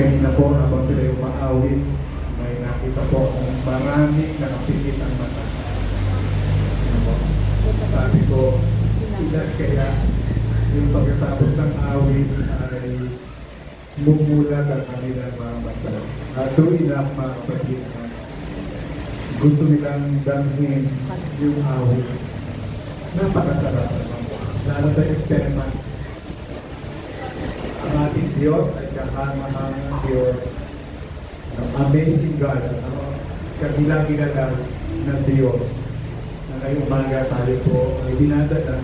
Kanina po, habang sila umaawit, may nakita po akong maraming nakapikit ang mata. Ano po? Sabi ko, ilan kaya yung pagkatapos ng awit ay mumulat ang kanilang mga mata. True enough, mga kapatid, gusto nilang damhin yung awit. Napakasarap naman. Lalo na yung tema. Ang ating Diyos ay kahanga-hangang Diyos. Amazing God. Kagilang-gilalas na Diyos. Na ngayong umaga tayo po ay dinadala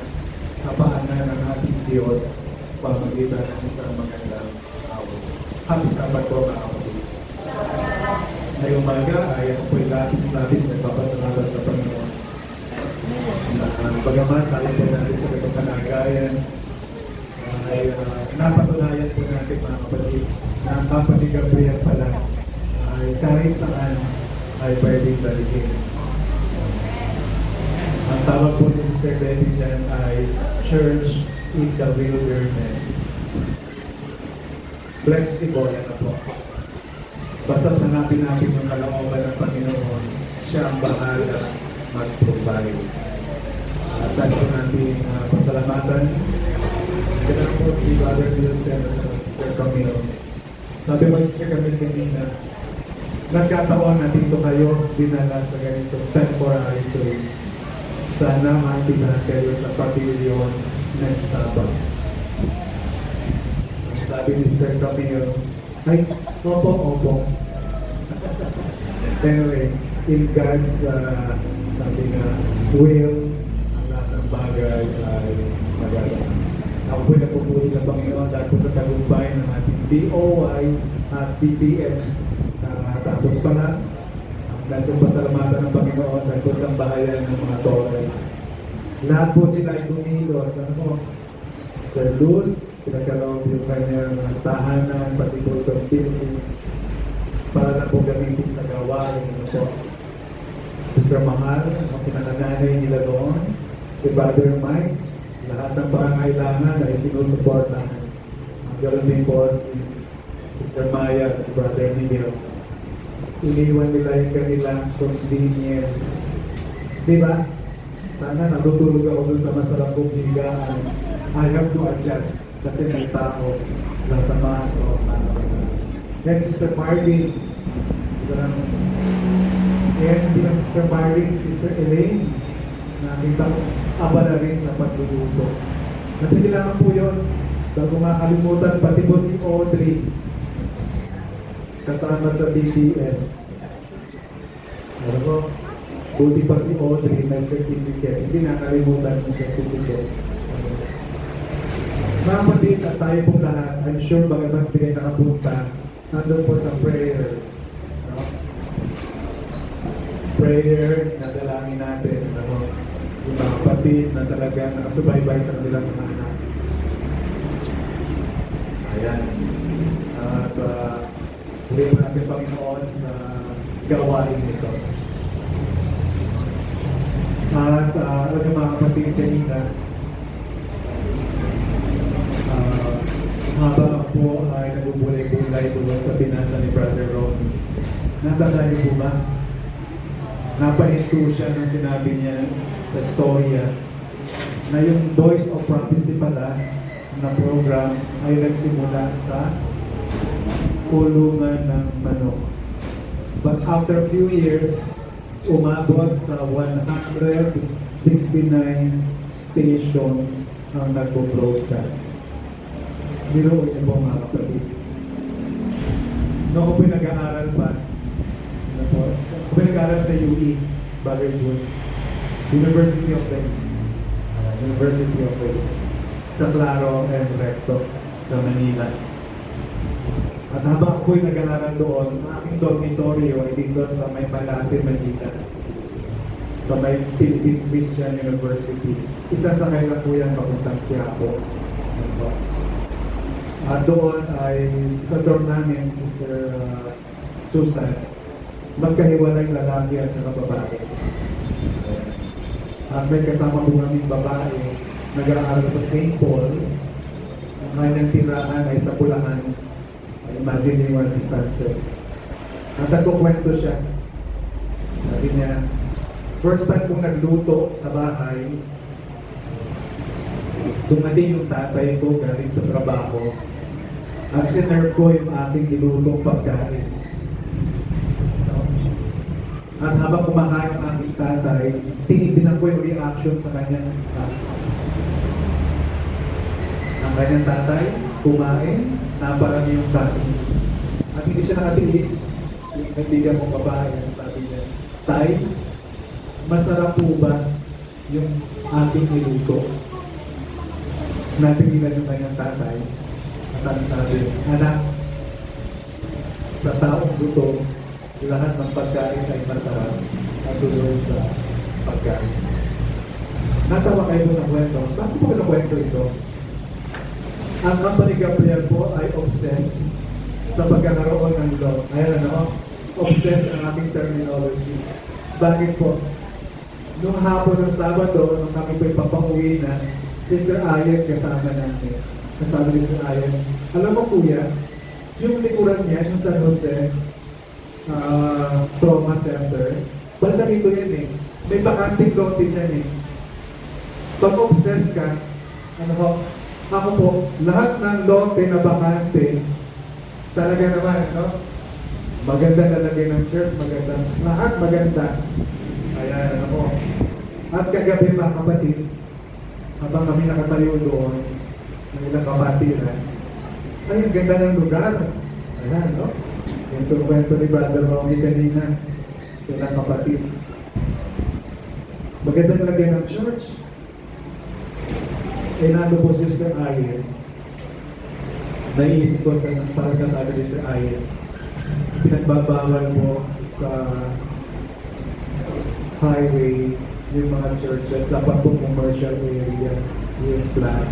sa paanan ng ating Diyos sa pamagitan ng isang magandang awit. Happy Sabbath po, mga kapatid. Ngayong umaga ay ako po'y labis-labis nagpapasalamat sa Panginoon. Bagaman tayo po natin sa kapanagayan ay napatunayan po natin, mga kapatid, na ang Company Gabriel pala ay kahit saan ay pwedeng dalhin. Ang tawag po ni Sister Debbie dyan ay Church in the Wilderness. Flexible, ano po. Basta hanapin natin yung kalooban ng Panginoon, siya ang bahala mag-provide. At tayo po natin pasalamatan. Ganun po si Brother Nielsen at saka Sister Camille. Sabi mo, Sister Camille kanina, nagkataon na dito kayo dinala sa ganitong temporary place. Sana maibigan kayo sa pavilion next Sabbath. Ang sabi ni Sister Camille, ay, opo. Anyway, in God's sabi nga, will, ang lahat ng bagay ay magagamit. Ako po'y nagpupuli sa Panginoon dahil po sa tagumpay ng ating DOY at BBX. Tapos pala, nasa pasalamatan ng Panginoon dahil po sa bahayan ng mga Torres. Lahat po sila ay dumilos. Ano mo? Sir Luz, pinagkaloob yung kanyang tahanan, pati po itong building para na po gamitin sa gawain. Ano po? Sister Mahal, ang pinangananay nila doon. Si Brother Mike, lahat ng pangangailangan ay sinusuportahan. Ang ganoon din po si Sister Maya at si Brother Miguel. Iniwan nila yung kanilang convenience. Di ba? Sana natutulog ako dun sa masarap kong higaan. I have to adjust kasi may tao sasamahan ko. Next, Sister Marlene. And hindi lang Sister Marlene, Sister Elaine. Nakita ko, abala rin sa pagluluto. Natigilangan po yun. Bago makalimutan, pati po si Audrey. Kasama sa BBS. Alam ko, buti pa si Audrey may certificate. Hindi nakalimutan yung certificate. Mga kapatid, at tayo pong lahat, I'm sure bagamat hindi kayo nakapunta, nandun po sa prayer. No? Prayer na dalangin natin. Ano? Yung mga kapatid na talaga nakasubaybay sa kanilang mga anak. Ayan. At purihin mo natin, Panginoon, sa gawain nito. At ano mga kapatid kanina, habang po ay nagbubulay-bulay doon sa binasa ni Brother Romy. Natanda niyo po ba? Napahinto siya nung sinabi niya sa storya na yung Voice of Prophecy pala na program ay nagsimula sa kulungan ng manok. But after a few years, umabot sa 169 stations ang nagpo-broadcast. Biruin niyo po mga kapatid. Noong ako po'y nag-aaral pa, ako po'y nag-aaral sa UE, Brother June, University of the East. University of the East. Sa Claro and Recto, sa Manila. At habang ako'y nag-aaral doon, ang aking dormitoryo ay dito sa may Malate, Manila. Sa may Philippine Christian University. Isang sakay lang po yan papuntang Quiapo. At doon ay sa dorm namin, Sister Susan, magkahiwalay lalaki at saka babae. At may kasama po kaming babae, nag-aaral sa St. Paul. Ang kanyang tirahan ay sa Bulacan. Ay Imagine yung mga distances. At nagkukwento siya. Sabi niya, first time kong nagluto sa bahay, dumating yung tatay ko galing sa trabaho at sinerve ko yung aking nilutong pagkain. No? At habang kumakain ang aking tatay, tinitingnan ko yung reaction sa kanyang ang kanyang tatay, kumain, naparami yung kain. At hindi siya nakatiis, yung kaibigan kong babae, sabi niya, Tay, masarap po ba yung aking niluto? Natinginan yung kanyang tatay at ang sabi, anak, sa taong gutom, lahat ng pagkain ay masarap at tuloy sa pagkain. Natawa kayo sa kwento. Bakit po kwento ito? Ang Company Gabriel po ay obsessed sa pagkakaroon ng law. Ayan ano, obsessed ang aking terminology. Bakit po? Nung hapon ng Sabado, nung kami po'y papauwi na, Sister Ayen kasama namin. Kasama ni Sister Ayen. Alam mo kuya, yung likuran niya, yung San Jose Trauma Center, banda rito yan eh. May bakanting lote dyan eh. Pag obsessed ka, ano ho, ako po, lahat ng lote na bakante, talaga naman, no? Maganda na lagay ng church, maganda. Lahat maganda. Ayan, ano po. At kagabi mga kapatid, habang kami nakatayo doon, ng ilang kapatiran, ay, ang ganda ng lugar. Ayan, no? Yung kwento ni Brother Romy kanina, ito ng kapatid. Maganda na lagay ng church. Eh, nando po Sister Ayen, naiisip ko sa para sa sabi ni Sister Ayen, pinagbabawal po sa highway yung mga churches, dapat po commercial area yung plan.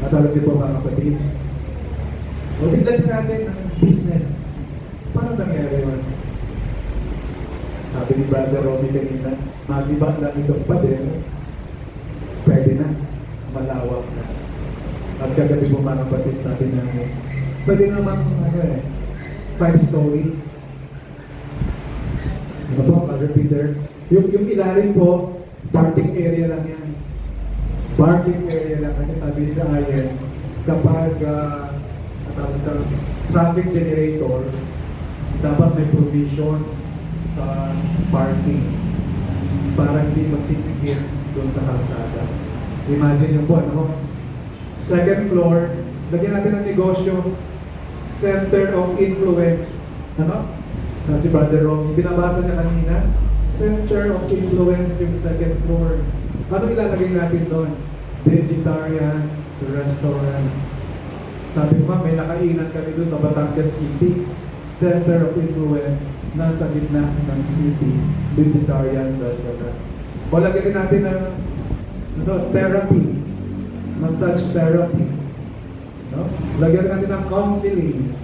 At alam niyo po mga kapatid, o tignan natin ang business. Paano nangyari yun? Sabi ni Brother Romy kanina, magiba lang itong pader, pwede na. Malawak na. At kagabi po mga kapatid, sabi namin, pwede namang 5-story. Ano po, Repeater? Yung ilalim po, parking area lang yan. Parking area lang kasi sabi sa Ayen, kapag traffic generator, dapat may provision sa parking para hindi magsisigil doon sa kalsada. Imagine yung po, ano? Second floor, lagyan natin ng negosyo, center of influence. Ano? Sa si Brother Romy, binabasa niya kanina, center of influence yung second floor. Ano ilalagay natin doon? Vegetarian restaurant. Sabi ko may nakainan kami doon sa Batangas City. Center of influence, nasa gitna ng city, vegetarian restaurant. O lagyan natin ng therapy, massage therapy. No? Lagyan natin ng counseling.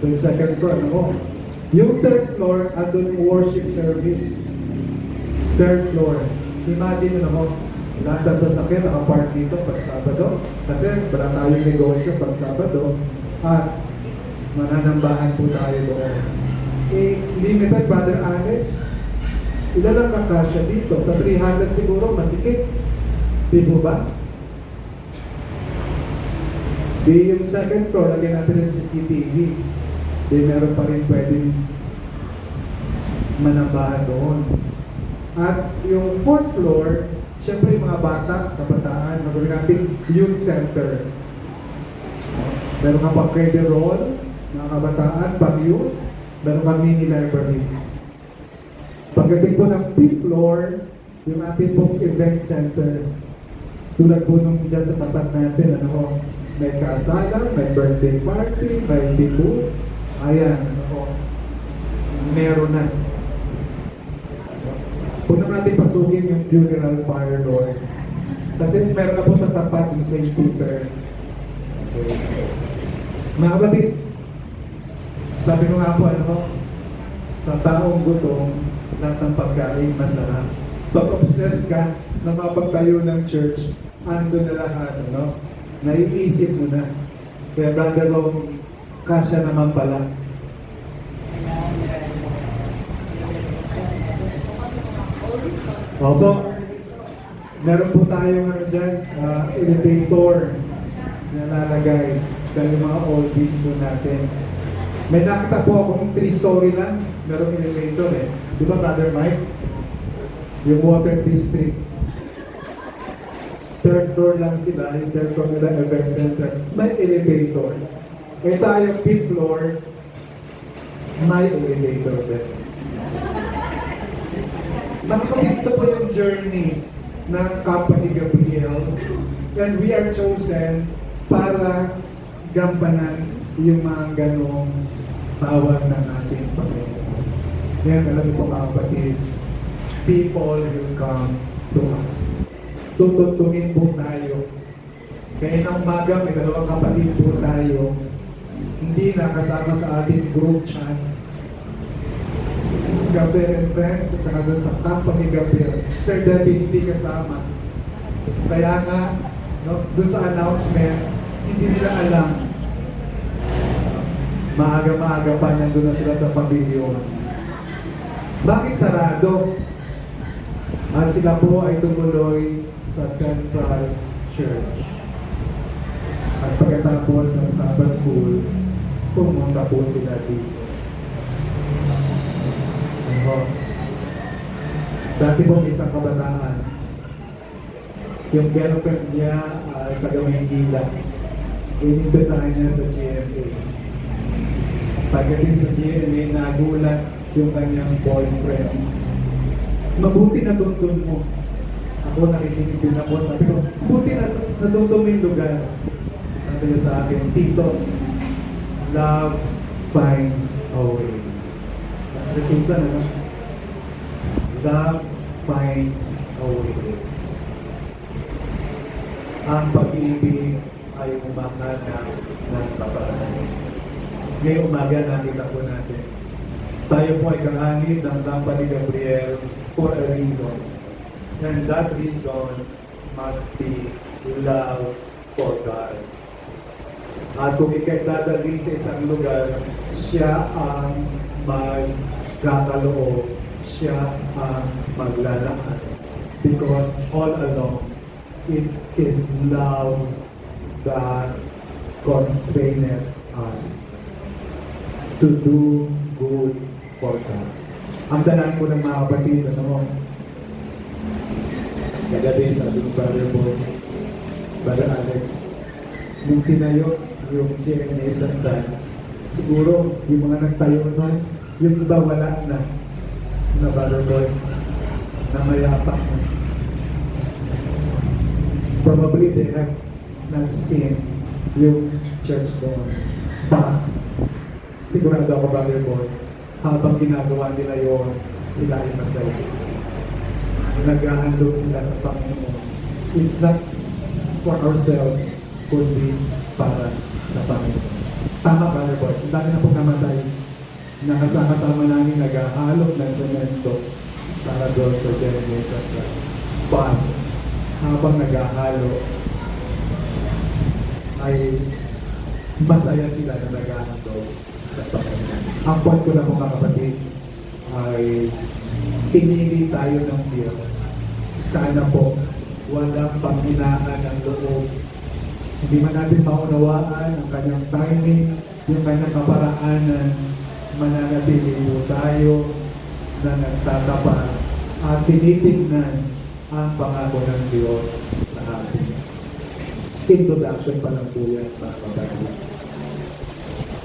So yung second floor, ano? Yung third floor, andun yung worship service. Third floor. Imagine mo, lahat ng sasakyan nakapark dito pag Sabado. Kasi wala tayong negosyo pag Sabado. At mananambahan po tayo doon. Eh, limited, Brother Alex. Ilan lang kakasya dito? Sa 300 siguro, masikip. Di po ba? Di yung second floor, lagyan natin ng CCTV. Di meron pa rin pwedeng manambahan doon. At yung fourth floor, syempre yung mga bata, kabataan, magawin natin youth center. Meron ka pang credit roll, mga kabataan, pang youth, meron ka mini library. Pagdating po ng fifth floor, yung ating pong event center. Tulad po nung dyan sa tapat natin, ano, may kasalan, may birthday party, may debut. Ayan, ano, meron na. Huwag naman natin pasukin yung funeral parlor. Kasi meron na po sa tapat yung St. Peter. Okay. Mga kapatid, sabi ko nga po, ano, sa taong gutom, lahat ng pagkain masarap. Pag-obsess ka na mapagtayo ng church, ando na lahat, ano? Naiisip mo na. Kaya Brother Rom, kasya naman pala. Opo, meron po tayong ano dyan, elevator na lalagay dahil yung mga oldies po natin. May nakita po akong 3-story lang, merong elevator eh. Di ba, Brother Mike? Yung Water District. Third floor lang sila, yung third floor nila event center. May elevator. Eh tayo, 5th floor, may elevator din. Ito po yung journey ng Company Gabriel, and we are chosen para gampanan yung mga ganong tawag ng ating Panginoon. Ngayon, alam niyo po mga kapatid, people will come to us. Tututungin po tayo. Kaya ng umaga, may 2 kapatid po tayo, hindi nakasama sa ating group chat. Gabriel and friends, at saka doon sa Company Gabriel. Sir Debbie, hindi kasama. Kaya nga, no, doon sa announcement, hindi nila alam. Maaga-maaga pa, nandun na sila sa pavilion. Bakit sarado? At sila po ay tumuloy sa Central Church. At pagkatapos ng Sabbath School, pumunta po sila dito. Dati po may isang kabataan. Yung girlfriend niya ay taga-Maynila. Inibitahan niya sa GMA. Pagdating sa GMA, nagulat yung kanyang boyfriend. Mabuti na tuntun mo. Ako nakikinig din ako. Sabi ko, mabuti na natuntun mo yung lugar. Sabi niya sa akin, Tito, love finds a way. Mas rekinsan, ano? Love finds a way. Ang pag-ibig ay umahanap ng kaparaan. Ngayong umaga nakita po natin, tayo po ay kaanib ng Company Gabriel for a reason. And that reason must be love for God. At kung ikay dadalhin sa isang lugar, siya ang magkakaloob, siya ang maglalaan. Because all along, it is love that constrained us to do good for God. Ang dalangin ko ng mga kapatid, ano mo? Kagabi sabi ng Brother Boy, Brother Alex, nung tinayo yung GMA Central, siguro yung mga nagtayo nun, yung iba wala na Brother Boy, na mayapak na. Probably they have not seen yung church doon. But, sigurado ako, Brother Boy, habang ginagawa nila yon, sila ay masaya. Nag-ahandog sila sa Panginoon. It's not for ourselves, kundi para sa Panginoon. Tama, Brother Boy. Ang dami na pong namatay. Nakasama-sama namin nag-ahalok ng semento para doon sa Jeremy Central. But, habang nag-ahalo, ay masaya sila na nag-ahandog sa Panginoon. Ang point ko na po mga kapatid ay pinili tayo ng Diyos. Sana po walang panghinaan ng loob. Hindi man natin maunawaan ang kanyang timing, yung kanyang kaparaanan, mananatili po tayo na nagtatapat at tinitingnan ang pangako ng Diyos sa atin. Introduction pa lang po yan, mga kapatid.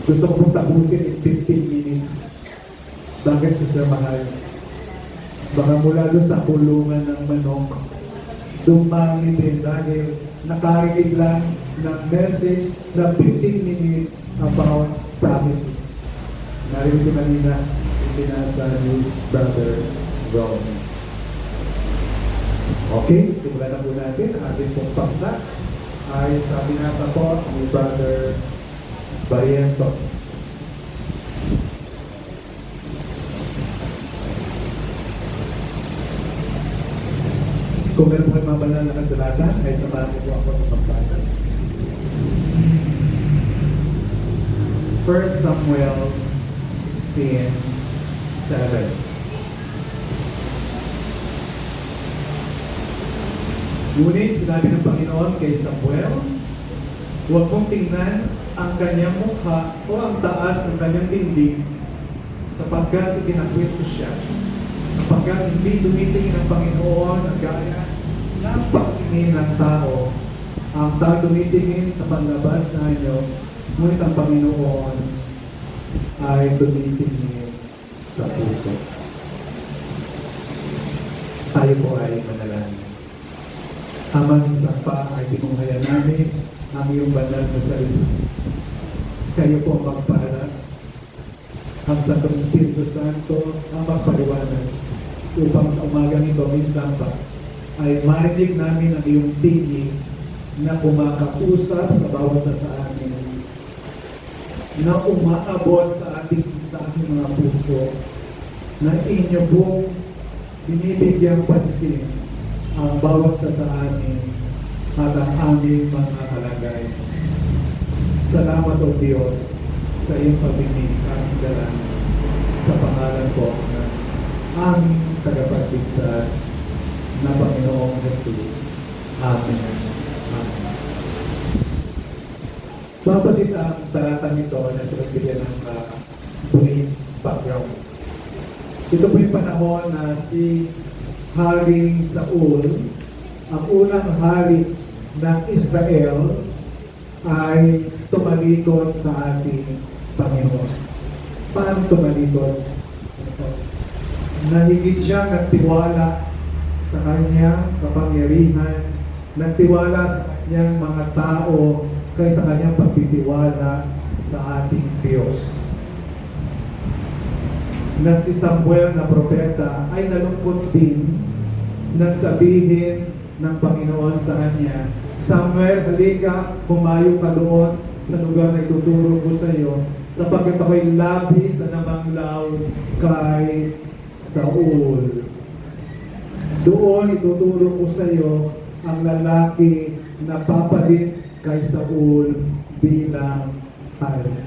Gusto ko pong tapusin in 15 minutes. Bakit, Sister Mahal? Baka mula doon sa kulungan ng manok, dumami din dahil nakarinig lang ng message na 15 minutes about prophecy. Narinig ko kanina, pinasa ni Brother Ron. Okay, simulan na po natin. Ang ating pong paksa ay sa binasa po ni Brother Barrientos. Kung meron po kayo mga banal na kasulatan, ay samahan po ako sa pagbasa. 1 Samuel 16:7. Ngunit sinabi ng Panginoon kay Samuel, huwag mong tingnan ang kanyang mukha o ang taas ng kanyang dingding, sapagkat itinakwento siya, sapagkat hindi tumitingin ang Panginoon ang gaya ng pagtingin ng tao. Ang tao tumitingin sa panlabas na inyo, ngunit ang Panginoon ay tumitingin sa puso. Tayo po ay manalangin. Ama, minsan pa ay tinunghayan namin ang iyong banal na salita. Kayo po ang magpala. Ang Santong Espiritu Santo ang magpaliwanag upang sa umagang ito minsan pa ay marinig namin ang iyong tinig na kumakausap sa bawat sa amin, na umaabot sa ating mga puso, na inyo pong binibigyang pansin ang bawat sa amin at ang aming mga kalagay. Salamat o Diyos sa iyong pagdinig sa aming dalangin sa pangalan po ng aming tagapagligtas na Panginoong Jesus. Amen. Amen. Babatid ang talatang ito na sa pagbigyan ng brief background. Ito po yung panahon na si Haring Saul, ang unang hari ng Israel, ay tumalikod sa ating Panginoon. Paano tumalikod? Nahigit siya nagtiwala sa kanyang kapangyarihan, nagtiwala sa kanyang mga tao kaysa kanyang pagtitiwala sa ating Diyos. Na si Samuel na propeta ay nalungkot din nang sabihin ng Panginoon sa kanya, Samuel, halika, pumayo ka doon sa lugar na ituturo ko sa iyo, sapagkat ako'y labis na namanglaw kay Saul. Doon ituturo ko sa iyo ang lalaki na papalit kay Saul bilang hari.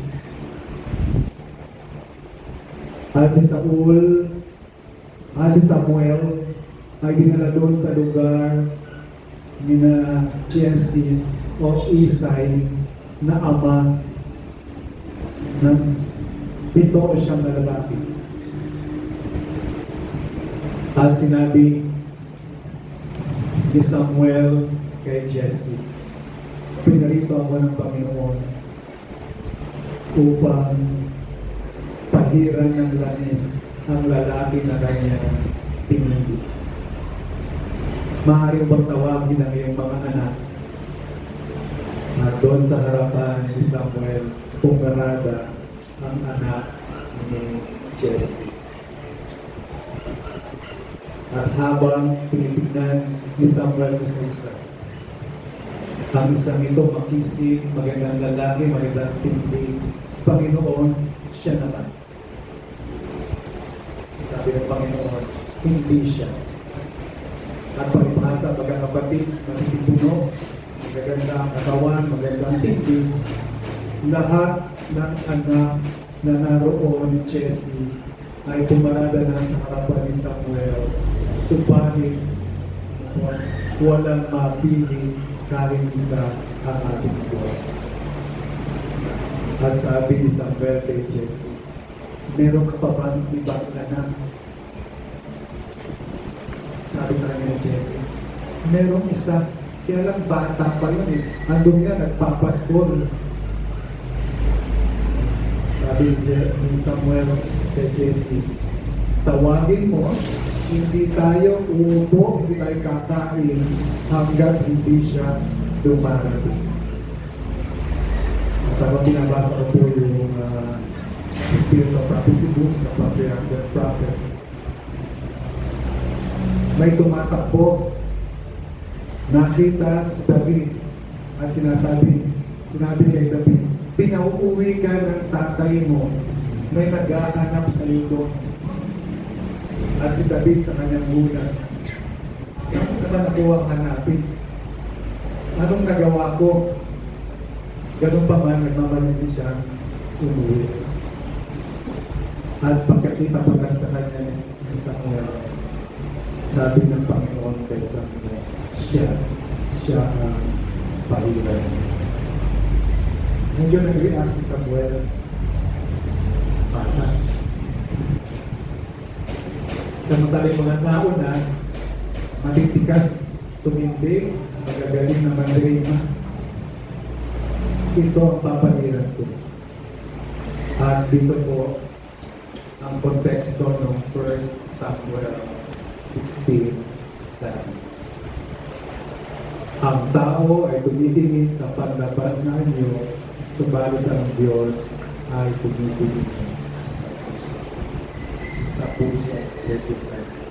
At si Saul, at si Samuel ay dinala doon sa lugar ni na Jesse o Isai na ama ng 7 siyang lalaki. At sinabi ni Samuel kay Jesse, pinarito ako ng Panginoon upang pahiran ng langis ang lalaki na kanya pinili. Maaari mo bang tawagin ang iyong mga anak na doon sa harapan ni Samuel pumarada ang anak ni Jesse. At habang tinitignan ni Samuel sa isa, ang isang ito makisig, magandang lalaki, magandang tindi, Panginoon, siya naman. Sabi ng Panginoon, hindi siya. At palibhasa, magkakapatid, matitipuno, magaganda ang katawan, magandang tindi, lahat ng anak na naroon ni Jesse ay pumarada na sa harapan ni Samuel. Subalit, walang mapili kahit isa ang ating Diyos. At sabi ni Samuel kay Jesse, meron ka pa bang ibang anak? Sabi sa kanya ni Jesse, merong isa, kaya lang bata pa yun eh. Andun nga, nagpapaskol. Sabi ni Samuel kay Jesse, tawagin mo, hindi tayo uupo, hindi tayo kakain hanggat hindi siya dumarating. At habang binabasa ko po yung Spirit of Prophecy book sa Patriarchs and Prophet, may tumatakbo, nakita si David at sinabi kay David, pinauuwi ka ng tatay mo, may nag-aanap sa iyo doon. At si David sa kanyang gulat, bakit naman ako ang hanapin? Anong nagawa ko? Ganun pa man, nagmamalinis siya. umuwi. At pagkakita pa lang sa kanya ni Samuel, sabi ng Panginoon kay Samuel, siya ang pahilan. Medyo nag-react si Samuel, bata. Samantalang mga nauna, matitikas, tumindig, magagaling na mandirima. Ito ang papaliran ko. At dito po, ang konteksto ng 1 Samuel 16:7. Ang tao ay tumitingin sa panlabas na anyo, subalit ang Diyos ay tumitingin sa puso. Sa puso,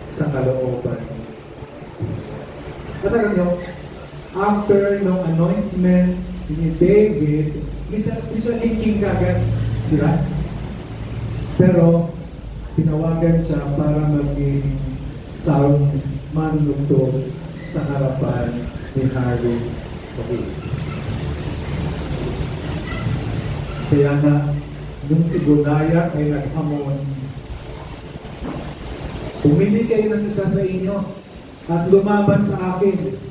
sa kalooban ng puso. At alam nyo, after ng anointment ni David, di siya linking kagad, di ba? Pero, tinawagan siya para maging psalmist, manunugtog sa harapan ni Hari Saul. Kaya nga, nung si Goliath ay naghamon, pumili kayo ng isa sa inyo at lumaban sa akin.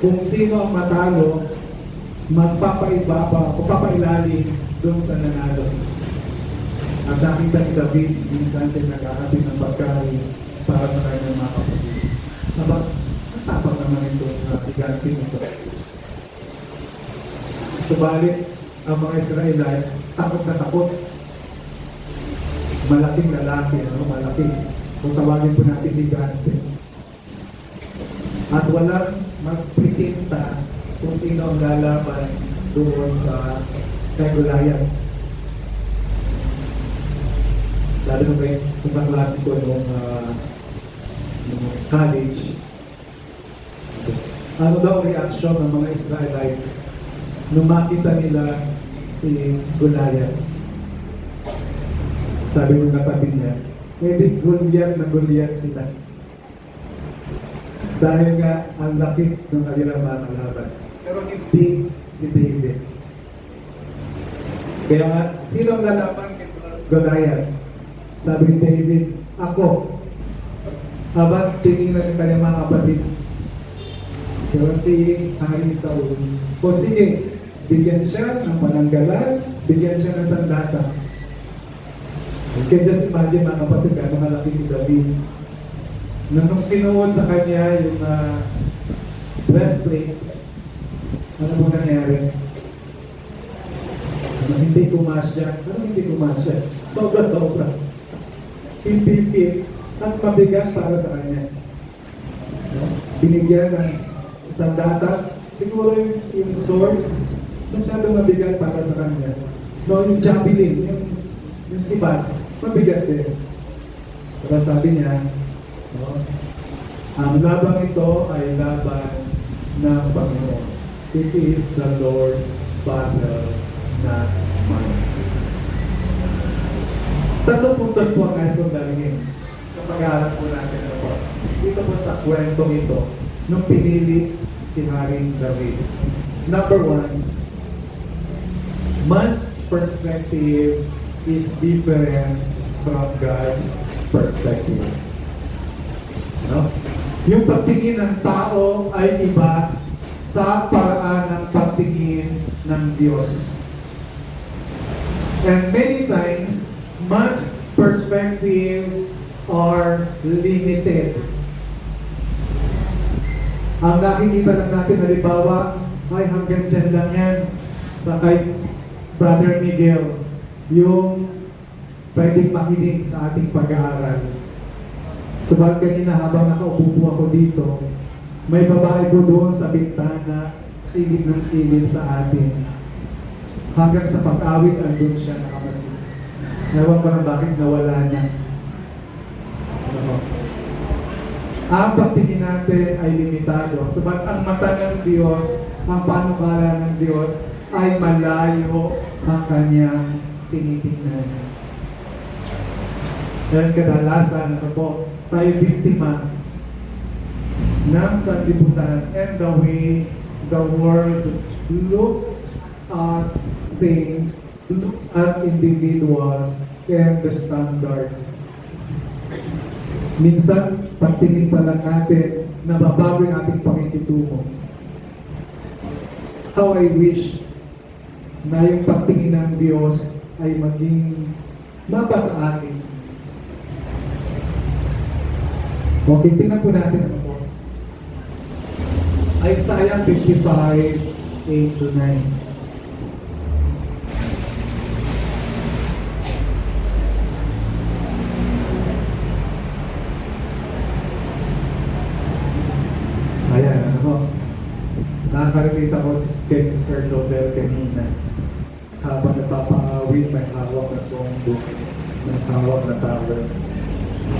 Kung sino ang matalo, magpapailalim doon sa nanalo. At nakita ni David, minsan siya nag-ahatid ng pagkain para sa kanyang mga kapatid. Aba, ang tapang naman ito na higantin ito. Subalit, ang mga Israelites, takot na takot. Malaking lalaki, malaking. Kung tawagin po natin higante. At walang magpresenta kung sino ang lalaban doon sa kay Goliath. Sabi ko kayo, kung kaklase ko nung college, ano daw ang reaction ng mga Israelites nung makita nila si Goliath? Sabi ko katabi niya, hindi Goliath na Goliath sila. Dahil nga ang laki ng kanilang mga kalaban. Pero hindi si David. Kaya nga, sino ang lalaban kay Goliath? Sabi ni David, ako. Habang tinginan ng kanyang mga kapatid. Pero si Haring Saul, o sige, bigyan siya ng pananggalan, bigyan siya ng sandata. You can just imagine mga kapatid, gano'ng malaki si David. Nung sinuot sa kanya yung breastplate, ano po nangyari? Hindi kumasya. Ano hindi kumasya? Sobra-sobra. Hindi fit at mabigat para sa kanya. Binigyan ng sandata, siguro yung sword, masyadong mabigat para sa kanya. No, yung javelin, yung sibat, mabigat din. Pero sabi niya, no, ang labang ito ay laban ng Panginoon. It is the Lord's battle, not mine. Tatlong puntos po ang nais kong dalingin sa pag-aaral po natin. Dito po sa kwentong ito, nung pinili si Haring David. Number 1, man's perspective is different from God's perspective. No? Yung pagtingin ng tao ay iba sa paraan ng pagtingin ng Diyos. And many times, man's perspectives are limited. Ang nakikita lang natin, halimbawa, ay hanggang dyan lang yan sa kay Brother Miguel, yung pwedeng makinig sa ating pag-aaral. Subalit kanina habang nakaupo po ako dito, may babae po doon sa bintana, silid ng silid sa atin. Hanggang sa pag-awit, andun siya nakamasid. Ewan ko lang bakit nawala na. Ang pagtingin natin ay limitado. Subalit ang mata ng Diyos, ang panukala ng Diyos, ay malayo ang kanyang tinitingnan. Dahil kadalasan, tayo biktima ng sanlibutan and the way the world looks at things look at individuals and the standards. Minsan, pagtingin pa lang natin, nababago yung ating pakikitungo. How I wish na yung pagtingin ng Diyos ay maging mapa sa atin. Okay, tingnan po natin ano po. Isaiah 55, 8 to 9. Ayan, ano po. Nakaka-relate ako kay Sir Nobel kanina. Habang nagpapaawit, may hawak na songbook, may hawak na tower.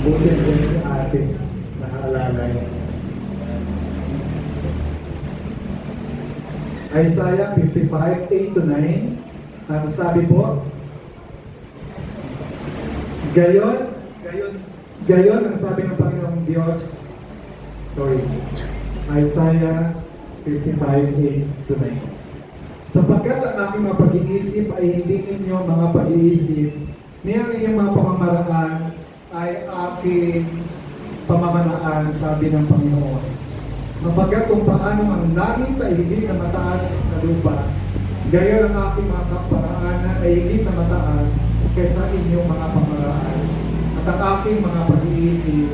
Buti dyan si ate, nakaalala yun. Isaiah 55, 8 to 9. Ang sabi po, gayon ang sabi ng Panginoong Diyos. Sorry. Isaiah 55, 8 to 9. Sapagkat ang aking mga pag-iisip ay hindi ninyo mga pag-iisip, niyang inyong mga pamamaraan ay aking pamamaraan, sabi ng Panginoon. Sapagkat kung paano ang langit ay higit na mataas sa lupa, gayon ang aking mga kaparaanan ay higit na mataas kaysa inyong mga pamaraan. At ang aking mga pag-iisip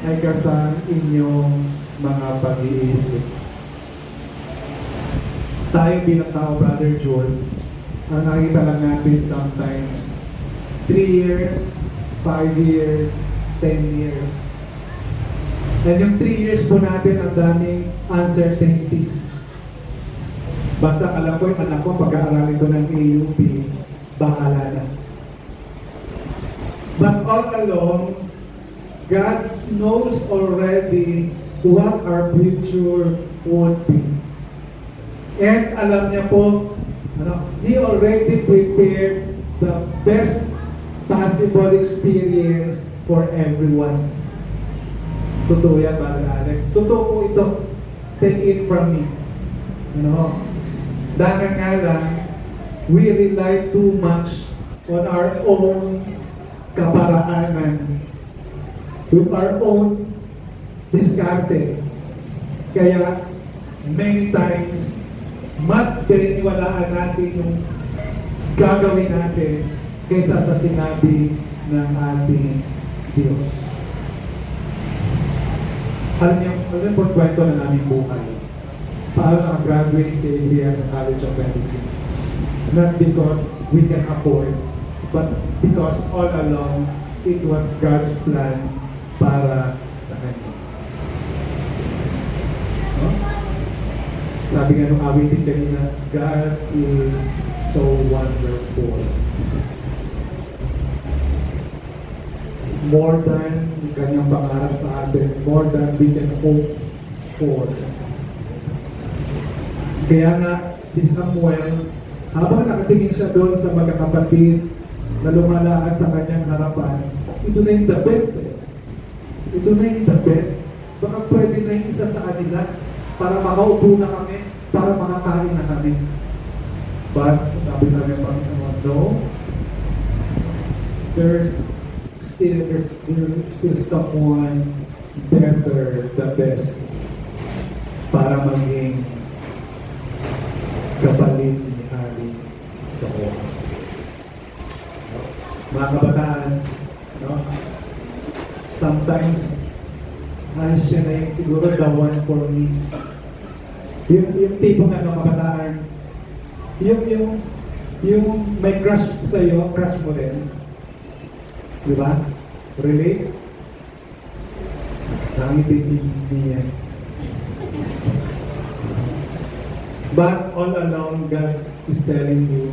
ay kaysa inyong mga pag-iisip. Tayo bilang tao, Brother Joel, ang nakita lang natin sometimes 3 years, 5 years, 10 years. And yung 3 years po natin, ang daming uncertainties. Basta alam ko, yung anak ko, pag-aaralin ko ng AUP, bahala na. But all along, God knows already what our future would be. And alam niya po, He already prepared the best possible experience for everyone. Totoo yan, Brother Alex. Totoo po ito. Take it from me. Dahil nga lang, we rely too much on our own kaparaanan, with our own diskarte. Kaya, many times, mas pininiwalaan natin yung gagawin natin kaysa sa sinabi ng ating Diyos. Alam niyo po kwento ng aming buhay. Paano nakagraduate si Adrian sa College of Medicine? Not because we can afford, but because all along, it was God's plan para sa kanya. No? Sabi nga nung awitin kanina, God is so wonderful. It's more than kanyang pangarap sa atin, more than we can hope for. Kaya nga, si Samuel, habang nakatingin siya doon sa magkakapatid na lumalakad sa kanyang harapan, ito na yung the best eh. Ito na yung the best. Baka pwede na yung isa sa kanila para makaupo na kami, para makakain na kami. But, sabi sa akin, Panginoon, no. There's still someone better, the best, para maging kapalit ni Hari Saul. Mga kabataan, no? Sometimes, siya na yung siguro the one for me. Yung tipong kabataan, yung may crush sa'yo, crush mo rin. Di ba? Relate? Nakangiti si niya. But all along, God is telling you,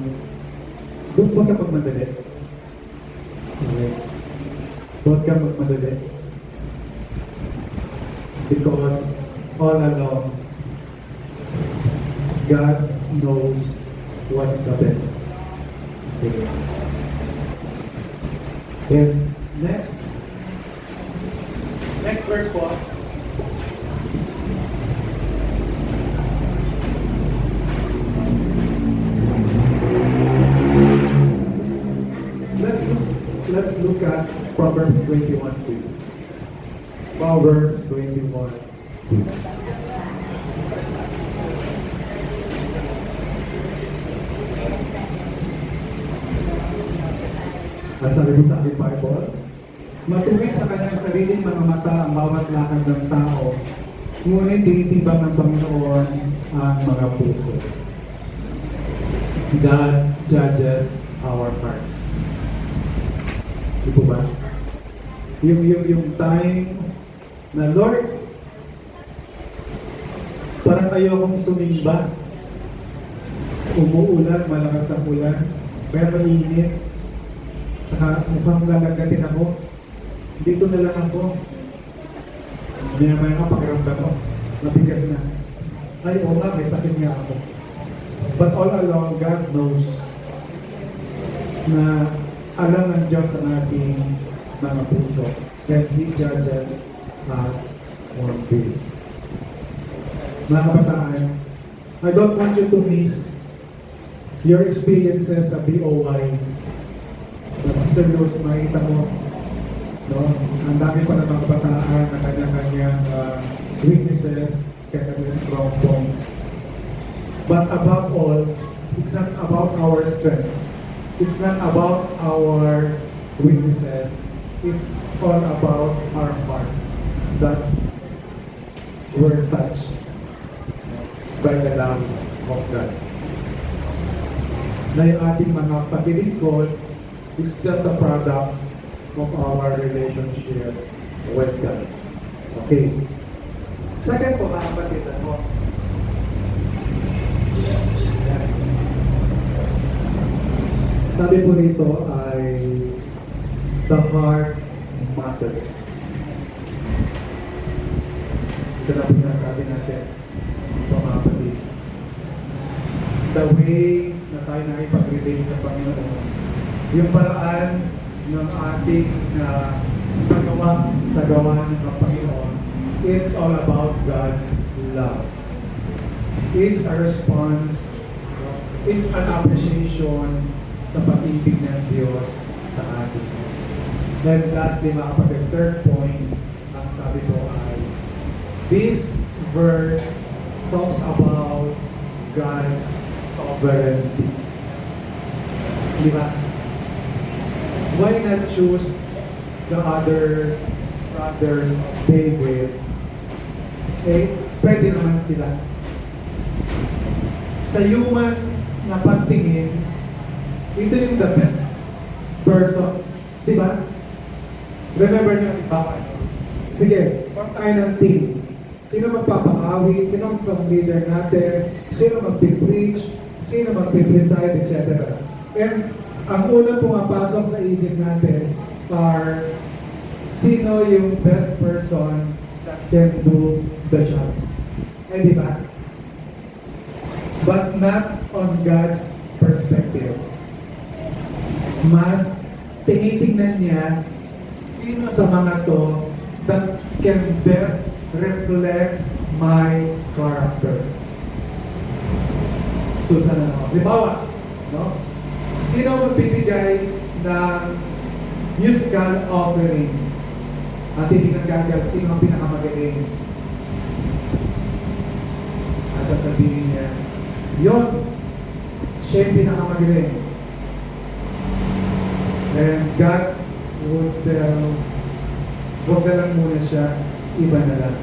doon ba ka magmadali? Okay. Doon ka magmadali. Because all along, God knows what's the best. Okay. And next verse po. let's look at Proverbs 21:2. Proverbs 21:2. Ang sabi ko sa aking Bible, matuwid sa kanyang sariling mga mata ang bawat lakad ng tao, ngunit tinitimbang ng Panginoon ang mga puso. God judges our hearts. Di po ba? Yung time na, Lord, parang ayokong sumimba. Umuulan, malakas ang ulan, pero mainit. Saka mukhang lalagatin ako. Dito na lang ako. Maya-maya ka pakiramdam mo. Mabigat na. Ay, oo nga, may sakit niya ako. But all along, God knows na alam ng Diyos ang ating mga puso. And He judges us on this. Mga kabataan, I don't want you to miss your experiences sa BOY. Sister Luz, makikita mo, no? Ang dami pa ng mga kabataan na kanya-kanyang weaknesses, kanya-kanyang strong points. But above all, it's not about our strength. It's not about our weaknesses. It's all about our hearts that were touched by the love of God. Na yung ating mga paglilingkod is just a product of our relationship with God. Okay. Second po, mga kapatid, ano? Sabi po nito ay the heart matters. Ito na po sinasabi natin, mga kapatid. The way na tayo nakipag-relate sa Panginoon, yung paraan ng ating paggawa sa gawa ng Panginoon, it's all about God's love. It's a response, it's an appreciation sa pag-ibig ng Diyos sa atin. Then lastly, mga kapatid, third point, ang sabi ko ay, this verse talks about God's sovereignty. Di ba? Why not choose the other brothers of David? Eh, pwede naman sila. Sa human na pagtingin, ito yung the best persons. Di ba? Remember nyo, baka. Sige, form tayo ng team. Sino magpapakawit? Sino ang song leader natin? Sino magpipreach? Sino magpipreside, etc. And ang unang pumapasok sa isip natin are sino yung best person that can do the job. Eh, di ba? But not on God's perspective. Mas tinitingnan niya sino sa mga to that can best reflect my character. Susan, halimbawa, no? Sino magbibigay ng musical offering? At titingnan kagad, sino ang pinakamagaling? At sasabihin niya, yon, siya yung pinakamagaling. And God would tell, huwag na lang muna siya, iba na lang.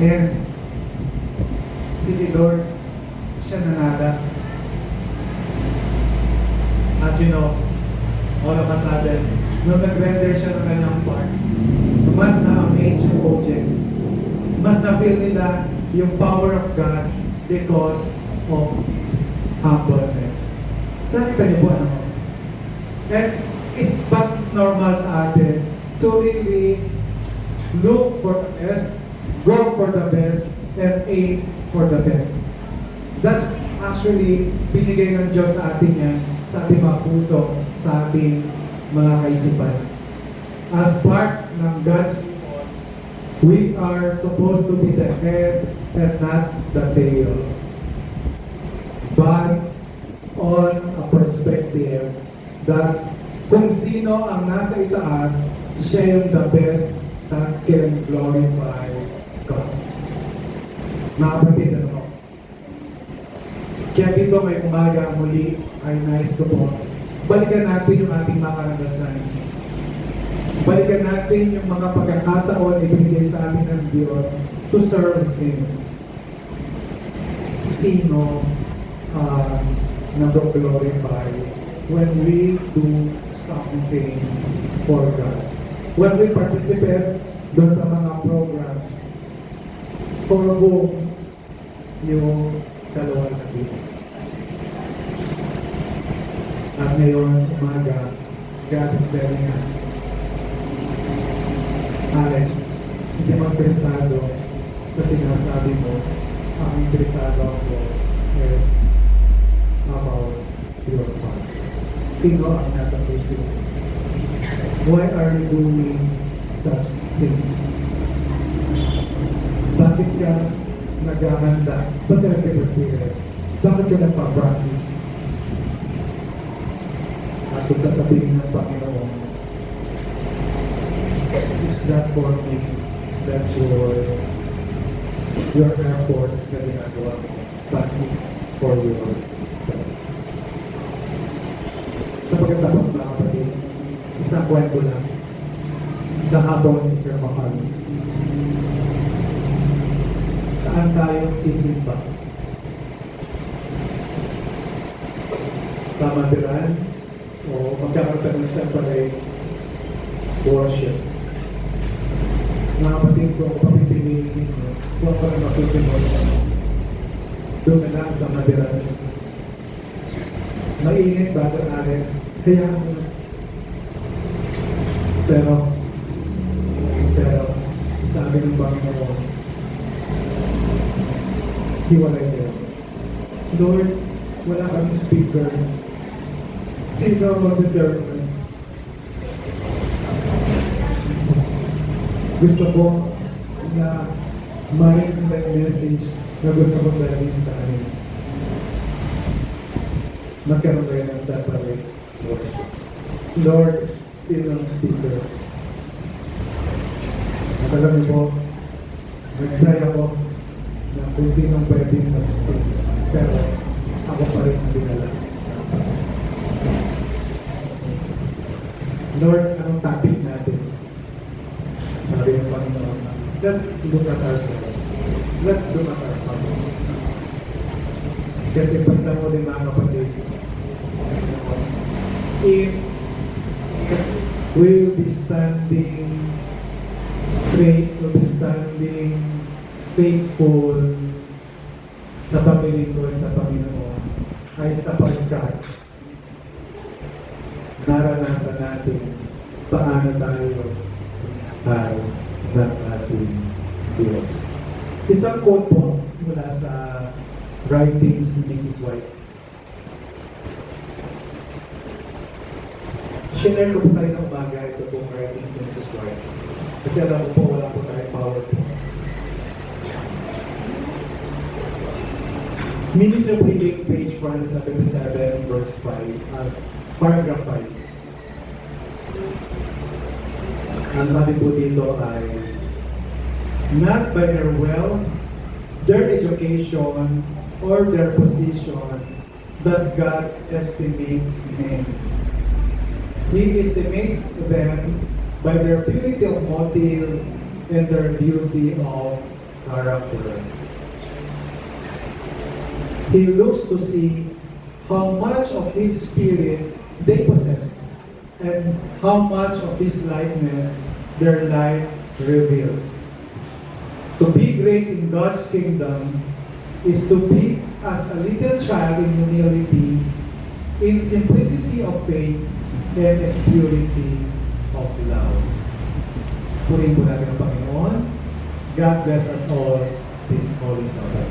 And, sige Lord, siya nangarap. At you know, all of a sudden, nung nag-render siya ng kanyang part, mas na-amaze yung audience. Mas na-feel nila yung power of God because of His humbleness. Nakita niyo po ano? And it's but normal sa atin to really look for the best, go for the best, and aim for the best. That's actually binigay ng Diyos sa atin yan, sa ating mga puso, sa ating mga kaisipan. As part ng God's people, we are supposed to be the head and not the tail. But on a perspective that Kung sino ang nasa itaas, siya yung the best that can glorify God. Mga kapatid, ano? Kaya dito may umaga muli ay nais ko po, balikan natin yung ating mga karanasan. Balikan natin yung mga pagkakataon na ibinigay sa atin ng Diyos to serve Him. Sino nag-glorify when we do something for God? When we participate doon sa mga programs for whom yung dalawa na dito. At ngayon, umaga, God is telling us, Alex, hindi mo interesado sa sinasabi mo. Ang interesado ako is about your heart. Sino ang nasa puso? Why are you doing such things? Bakit ka naghahanda? Ba't ka nag-prepare? Bakit ka nagpa-practice? At kung sasabihin ng Panginoon, it's not for me that your effort na ginagawa mo, but it's for yourself. Sa pagkatapos mga kapatid, isang kwento lang, nahabang si Sir Mahal. Saan tayo sisimba? Sa Madiran? O magkakaroon tayo ng separate worship? Mga kapatid, kung ako papipiliin ninyo, kung ako na masusunod, doon na lang sa Madiran. Mainit, Brother Alex, kaya mo. Pero, sabi ng Panginoon, hiwalay niyo. Lord, wala kami speaker. Sino ang magsiserve? Gusto ko na marinig nila yung message na gusto kong dalhin sa akin. Magkaroon kayo ng separate worship. Lord, sino ang speaker? At alam niyo po, nag-try ako na kung sinong pwedeng mag-speak. Pero ako pa rin ang dinala. Lord, anong topic natin? Sabi ng Panginoon, let's look at ourselves. Let's look at our hearts. Kasi pagka mo din mga kapatid, if we will be standing straight, we'll be standing faithful sa pamilingkod sa Panginoon, ay sapagkat naranasan natin paano tayo ay ng ating Diyos. Isang quote po mula sa writings ni Mrs. White. Share ko po tayo ng umaga ito pong writings ni Mrs. White. Kasi alam ko po wala po tayo power po. Ministry of Healing, page 177, verse 5, paragraph 5. Ang sabi po dito ay, not by their wealth, their education, or their position does God estimate men. He estimates them by their purity of motive and their beauty of character. He looks to see how much of His Spirit they possess and how much of His likeness their life reveals. To be great in God's kingdom is to be as a little child in humility, in simplicity of faith, and in purity of love. Purihin po natin ang Panginoon. God bless us all this Holy Sabbath.